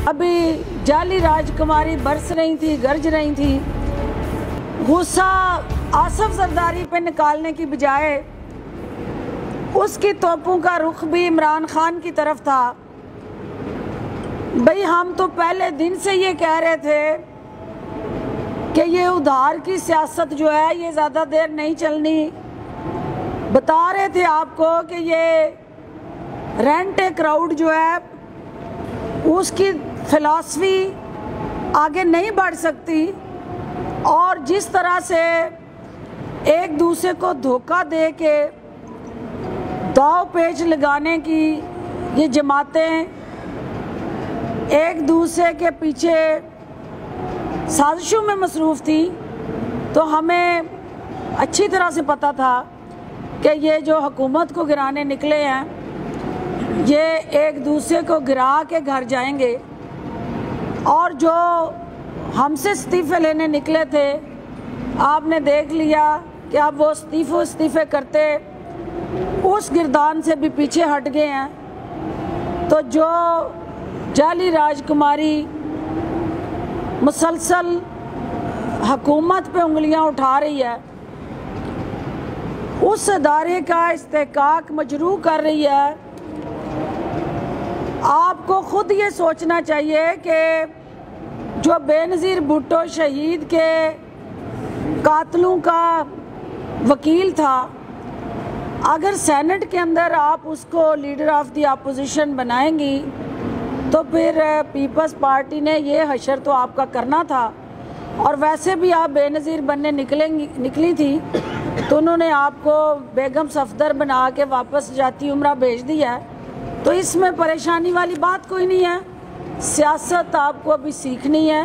अभी जाली राजकुमारी बरस रही थी, गरज रही थी। गुस्सा आसफ जरदारी पे निकालने की बजाय उसकी तोपों का रुख भी इमरान खान की तरफ था। भाई हम तो पहले दिन से ये कह रहे थे कि ये उधार की सियासत जो है ये ज़्यादा देर नहीं चलनी। बता रहे थे आपको कि ये रेंट ए क्राउड जो है उसकी फिलॉसफी आगे नहीं बढ़ सकती, और जिस तरह से एक दूसरे को धोखा दे के दाव पेच लगाने की ये जमातें एक दूसरे के पीछे साजिशों में मसरूफ़ थी, तो हमें अच्छी तरह से पता था कि ये जो हुकूमत को गिराने निकले हैं ये एक दूसरे को गिरा के घर जाएंगे। और जो हमसे इस्तीफ़े लेने निकले थे आपने देख लिया कि अब वो इस्तीफ़े करते उस गिरदान से भी पीछे हट गए हैं। तो जो जाली राजकुमारी मुसलसल हुकूमत पे उंगलियां उठा रही है, उस अदारे का इस्तेहकाक मजरू कर रही है। आपको खुद ये सोचना चाहिए कि जो बेनज़ीर भुट्टो शहीद के कातलों का वकील था, अगर सेनेट के अंदर आप उसको लीडर ऑफ द अपोजिशन बनाएंगी तो फिर पीपल्स पार्टी ने ये हशर तो आपका करना था। और वैसे भी आप बेनज़ीर बनने निकली थी तो उन्होंने आपको बेगम सफदर बना के वापस जाती उम्रा भेज दिया है। तो इसमें परेशानी वाली बात कोई नहीं है। सियासत आपको अभी सीखनी है,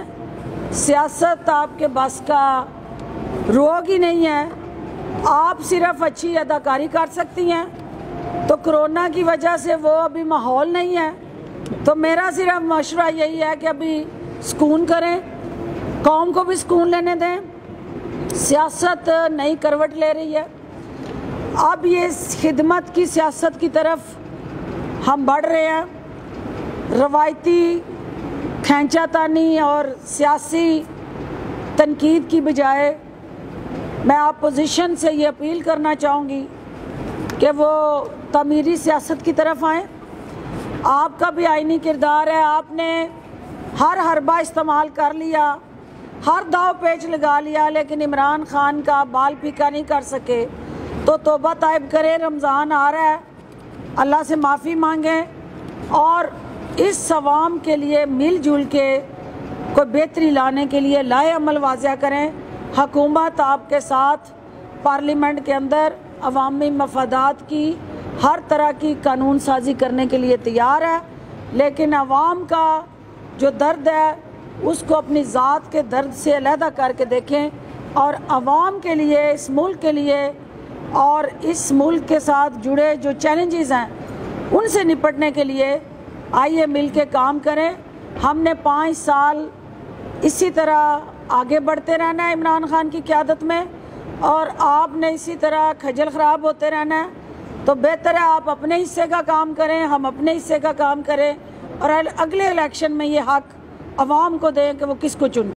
सियासत आपके बस का रोग ही नहीं है। आप सिर्फ अच्छी अदाकारी कर सकती हैं। तो कोरोना की वजह से वो अभी माहौल नहीं है, तो मेरा सिर्फ मशवरा यही है कि अभी सुकून करें, कौम को भी सुकून लेने दें। सियासत नई करवट ले रही है, अब ये खिदमत की सियासत की तरफ हम बढ़ रहे हैं। रवायती खींचातानी और सियासी तनकीद की बजाय मैं अपोजिशन से ये अपील करना चाहूँगी कि वो तमीरी सियासत की तरफ आएँ। आपका भी आईनी किरदार है, आपने हर हरबा इस्तेमाल कर लिया, हर दाव पेच लगा लिया, लेकिन इमरान खान का बाल पीका नहीं कर सके। तो तौबा ताइब करें, रमज़ान आ रहा है, अल्लाह से माफ़ी मांगें और इस अवाम के लिए मिलजुल के कोई बेहतरी लाने के लिए लाए अमल वाज़िया करें। हुकूमत आपके साथ पार्लियामेंट के अंदर अवामी मफादात की हर तरह की कानून साजी करने के लिए तैयार है, लेकिन अवाम का जो दर्द है उसको अपनी ज़ात के दर्द से अलहदा करके देखें और अवाम के लिए, इस मुल्क के लिए और इस मुल्क के साथ जुड़े जो चैलेंजेस हैं उनसे निपटने के लिए आइए मिल के काम करें। हमने 5 साल इसी तरह आगे बढ़ते रहना है इमरान खान की क़यादत में, और आपने इसी तरह खजल ख़राब होते रहना है। तो बेहतर है आप अपने हिस्से का काम करें, हम अपने हिस्से का काम करें, और अगले इलेक्शन में ये हक अवाम को दें कि वो किसको चुन।